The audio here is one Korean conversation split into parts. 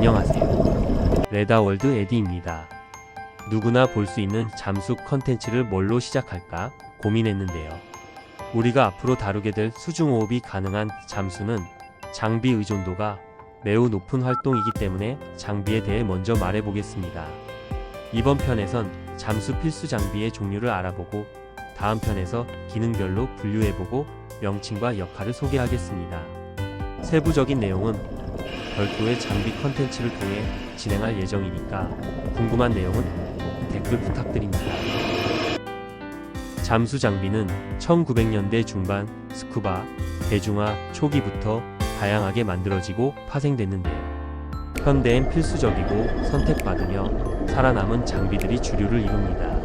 안녕하세요. 레다월드 에디입니다. 누구나 볼 수 있는 잠수 컨텐츠를 뭘로 시작할까 고민했는데요. 우리가 앞으로 다루게 될 수중호흡이 가능한 잠수는 장비 의존도가 매우 높은 활동이기 때문에 장비에 대해 먼저 말해보겠습니다. 이번 편에선 잠수 필수 장비의 종류를 알아보고 다음 편에서 기능별로 분류해보고 명칭과 역할을 소개하겠습니다. 세부적인 내용은 별도의 장비 컨텐츠를 통해 진행할 예정이니까 궁금한 내용은 댓글 부탁드립니다. 잠수 장비는 1900년대 중반 스쿠바, 대중화 초기부터 다양하게 만들어지고 파생됐는데요. 현대엔 필수적이고 선택받으며 살아남은 장비들이 주류를 이룹니다.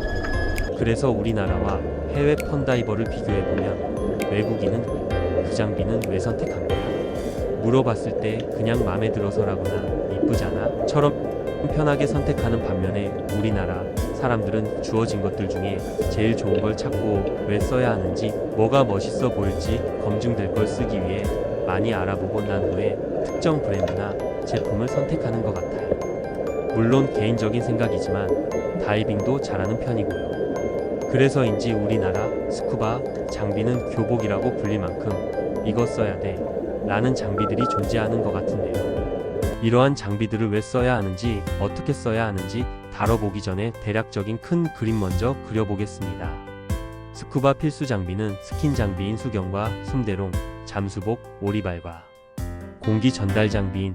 그래서 우리나라와 해외 펀다이버를 비교해보면 외국인은 그 장비는 왜 선택합니까? 물어봤을 때 그냥 맘에 들어서라거나 이쁘잖아 처럼 편하게 선택하는 반면에 우리나라 사람들은 주어진 것들 중에 제일 좋은 걸 찾고 왜 써야 하는지 뭐가 멋있어 보일지 검증될 걸 쓰기 위해 많이 알아보고 난 후에 특정 브랜드나 제품을 선택하는 것 같아요. 물론 개인적인 생각이지만 다이빙도 잘하는 편이고요. 그래서인지 우리나라 스쿠바 장비는 교복이라고 불릴 만큼 이거 써야 돼 라는 장비들이 존재하는 것 같은데요. 이러한 장비들을 왜 써야 하는지 어떻게 써야 하는지 다뤄보기 전에 대략적인 큰 그림 먼저 그려보겠습니다. 스쿠바 필수 장비는 스킨 장비인 수경과 숨대롱, 잠수복, 오리발과 공기 전달 장비인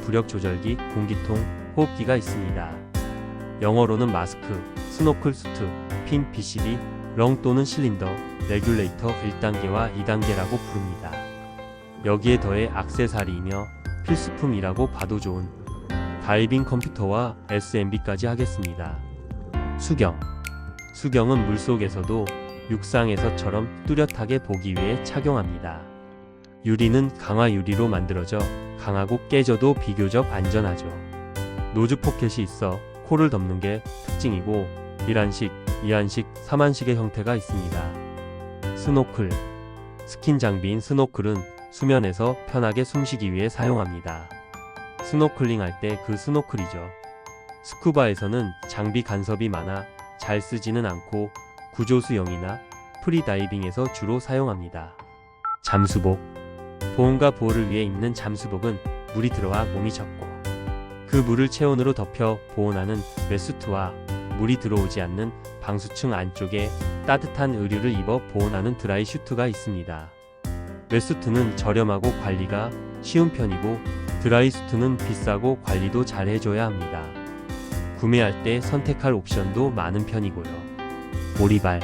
부력 조절기, 공기통, 호흡기가 있습니다. 영어로는 마스크, 스노클 수트, 핀, BCD, 렁 또는 실린더, 레귤레이터 1단계와 2단계라고 부릅니다. 여기에 더해 액세서리이며 필수품이라고 봐도 좋은 다이빙 컴퓨터와 SMB까지 하겠습니다. 수경. 수경은 물속에서도 육상에서처럼 뚜렷하게 보기 위해 착용합니다. 유리는 강화 유리로 만들어져 강하고 깨져도 비교적 안전하죠. 노즈 포켓이 있어 코를 덮는 게 특징이고 1안식, 2안식, 3안식의 형태가 있습니다. 스노클. 스킨 장비인 스노클은 수면에서 편하게 숨쉬기 위해 사용합니다. 스노클링 할 때 그 스노클이죠. 스쿠바에서는 장비 간섭이 많아 잘 쓰지는 않고 구조수영이나 프리다이빙에서 주로 사용합니다. 잠수복. 보온과 보호를 위해 입는 잠수복은 물이 들어와 몸이 젖고 그 물을 체온으로 덮여 보온하는 웨수트와 물이 들어오지 않는 방수층 안쪽에 따뜻한 의류를 입어 보온하는 드라이 슈트가 있습니다. 웨수트는 저렴하고 관리가 쉬운 편이고 드라이 수트는 비싸고 관리도 잘 해줘야 합니다. 구매할 때 선택할 옵션도 많은 편이고요. 오리발.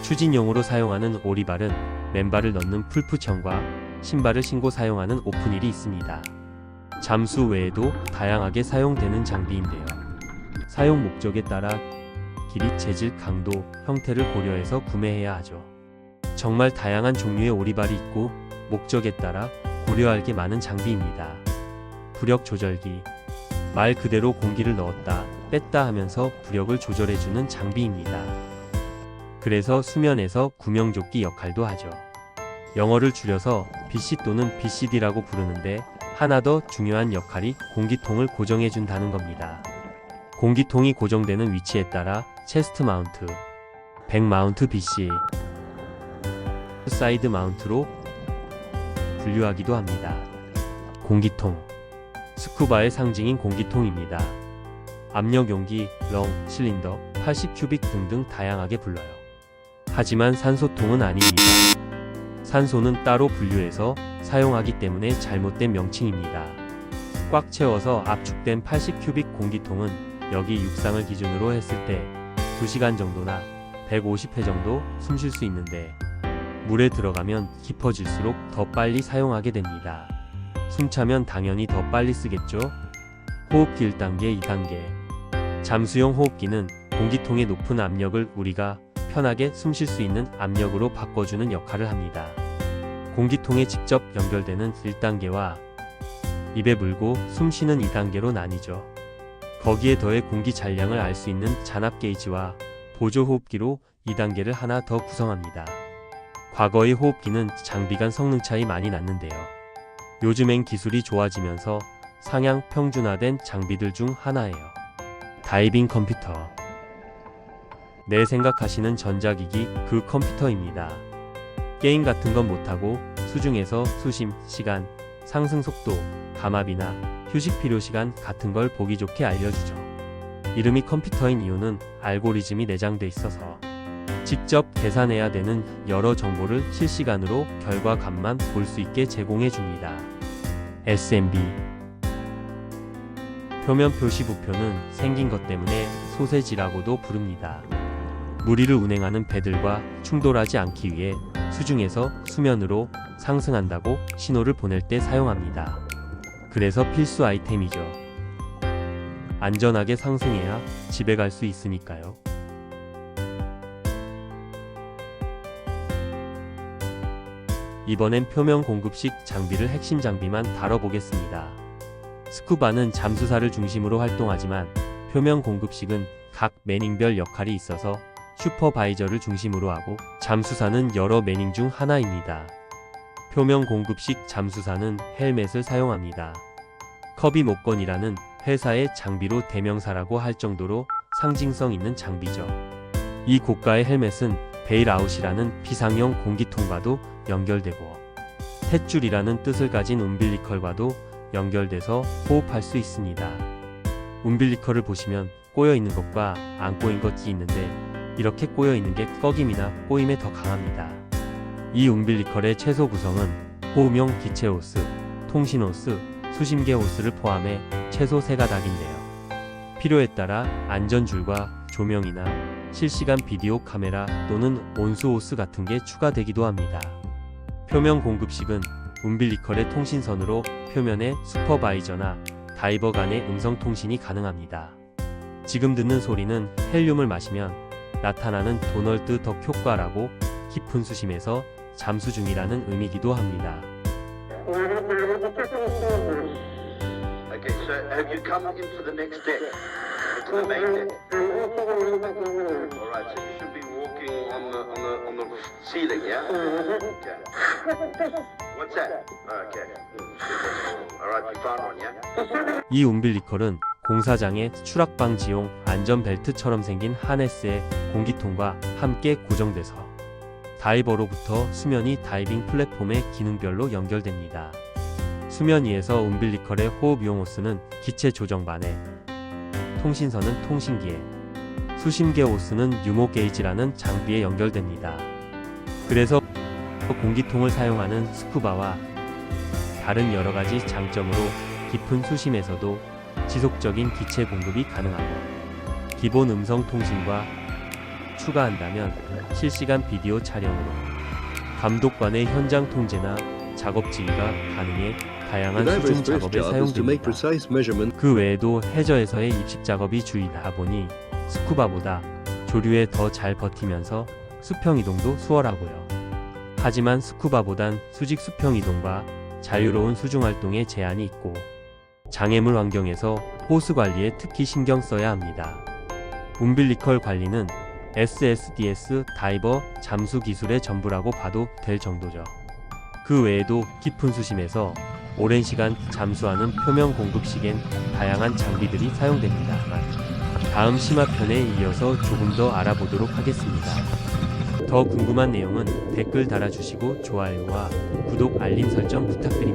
추진용으로 사용하는 오리발은 맨발을 넣는 풀푸천과 신발을 신고 사용하는 오픈힐이 있습니다. 잠수 외에도 다양하게 사용되는 장비인데요. 사용 목적에 따라 길이, 재질, 강도, 형태를 고려해서 구매해야 하죠. 정말 다양한 종류의 오리발이 있고 목적에 따라 고려할 게 많은 장비입니다. 부력 조절기. 말 그대로 공기를 넣었다 뺐다 하면서 부력을 조절해주는 장비입니다. 그래서 수면에서 구명조끼 역할도 하죠. 영어를 줄여서 BC 또는 BCD라고 부르는데 하나 더 중요한 역할이 공기통을 고정해준다는 겁니다. 공기통이 고정되는 위치에 따라 체스트 마운트, 백 마운트 BC, 사이드 마운트로 분류하기도 합니다. 공기통. 스쿠바의 상징인 공기통입니다. 압력 용기, 렁, 실린더, 80큐빅 등등 다양하게 불러요. 하지만 산소통은 아닙니다. 산소는 따로 분류해서 사용하기 때문에 잘못된 명칭입니다. 꽉 채워서 압축된 80큐빅 공기통은 여기 육상을 기준으로 했을 때 2시간 정도나 150회 정도 숨 쉴 수 있는데 물에 들어가면 깊어질수록 더 빨리 사용하게 됩니다. 숨차면 당연히 더 빨리 쓰겠죠? 호흡기 1단계, 2단계. 잠수용 호흡기는 공기통의 높은 압력을 우리가 편하게 숨 쉴 수 있는 압력으로 바꿔주는 역할을 합니다. 공기통에 직접 연결되는 1단계와 입에 물고 숨 쉬는 2단계로 나뉘죠. 거기에 더해 공기 잔량을 알 수 있는 잔압 게이지와 보조 호흡기로 2단계를 하나 더 구성합니다. 과거의 호흡기는 장비 간 성능 차이 많이 났는데요. 요즘엔 기술이 좋아지면서 상향 평준화된 장비들 중 하나예요. 다이빙 컴퓨터. 내 생각하시는 전자기기 그 컴퓨터입니다. 게임 같은 건 못하고 수중에서 수심, 시간, 상승 속도, 감압이나 휴식 필요 시간 같은 걸 보기 좋게 알려주죠. 이름이 컴퓨터인 이유는 알고리즘이 내장돼 있어서 직접 계산해야 되는 여러 정보를 실시간으로 결과값만 볼 수 있게 제공해 줍니다. SMB. 표면 표시 부표는 생긴 것 때문에 소세지라고도 부릅니다. 무리를 운행하는 배들과 충돌하지 않기 위해 수중에서 수면으로 상승한다고 신호를 보낼 때 사용합니다. 그래서 필수 아이템이죠. 안전하게 상승해야 집에 갈 수 있으니까요. 이번엔 표면 공급식 장비를 핵심 장비만 다뤄보겠습니다. 스쿠바는 잠수사를 중심으로 활동하지만 표면 공급식은 각 매닝별 역할이 있어서 슈퍼바이저를 중심으로 하고 잠수사는 여러 매닝 중 하나입니다. 표면 공급식 잠수사는 헬멧을 사용합니다. 커비 목건이라는 회사의 장비로 대명사라고 할 정도로 상징성 있는 장비죠. 이 고가의 헬멧은 베일아웃이라는 비상용 공기통과도 연결되고 탯줄이라는 뜻을 가진 움빌리컬과도 연결돼서 호흡할 수 있습니다. 움빌리컬을 보시면 꼬여 있는 것과 안 꼬인 것이 있는데 이렇게 꼬여 있는 게 꺼김이나 꼬임에 더 강합니다. 이 움빌리컬의 최소 구성은 호흡용 기체 호스, 통신 호스, 수심계 호스를 포함해 최소 3가닥인데요. 필요에 따라 안전줄과 조명이나 실시간 비디오 카메라 또는 온수 호스 같은 게 추가되기도 합니다. 표면 공급식은 움빌리컬의 통신선으로 표면의 슈퍼바이저나 다이버 간의 음성 통신이 가능합니다. 지금 듣는 소리는 헬륨을 마시면 나타나는 도널드 덕 효과라고 깊은 수심에서 잠수 중이라는 의미이기도 합니다. Okay, so have you come into the next deck? To the main deck? All right, so you should be walking on the ceiling, yeah? Okay. What's that? Okay. All right, you found one, yeah? 이 움빌리컬은 공사장의 추락 방지용 안전벨트처럼 생긴 하네스의 공기통과 함께 고정돼서 다이버로부터 수면위 다이빙 플랫폼의 기능별로 연결됩니다. 수면 위에서 움빌리컬의 호흡용 호스는 기체 조정반에, 통신선은 통신기에, 수심계 호스는 유모 게이지라는 장비에 연결됩니다. 그래서 공기통을 사용하는 스쿠바와 다른 여러가지 장점으로 깊은 수심에서도 지속적인 기체 공급이 가능하고 기본 음성 통신과 추가한다면 실시간 비디오 촬영으로 감독관의 현장 통제나 작업 지휘가 가능해 다양한 수중 작업에 사용됩니다. 그 외에도 해저에서의 입식 작업이 주이다 보니 스쿠바보다 조류에 더 잘 버티면서 수평 이동도 수월하고요. 하지만 스쿠바보단 수직 수평 이동과 자유로운 수중 활동에 제한이 있고 장애물 환경에서 호스 관리에 특히 신경 써야 합니다. 움빌리컬 관리는 SSDS 다이버 잠수 기술의 전부라고 봐도 될 정도죠. 그 외에도 깊은 수심에서 오랜 시간 잠수하는 표면 공급식엔 다양한 장비들이 사용됩니다만 다음 심화편에 이어서 조금 더 알아보도록 하겠습니다. 더 궁금한 내용은 댓글 달아주시고 좋아요와 구독 알림 설정 부탁드립니다.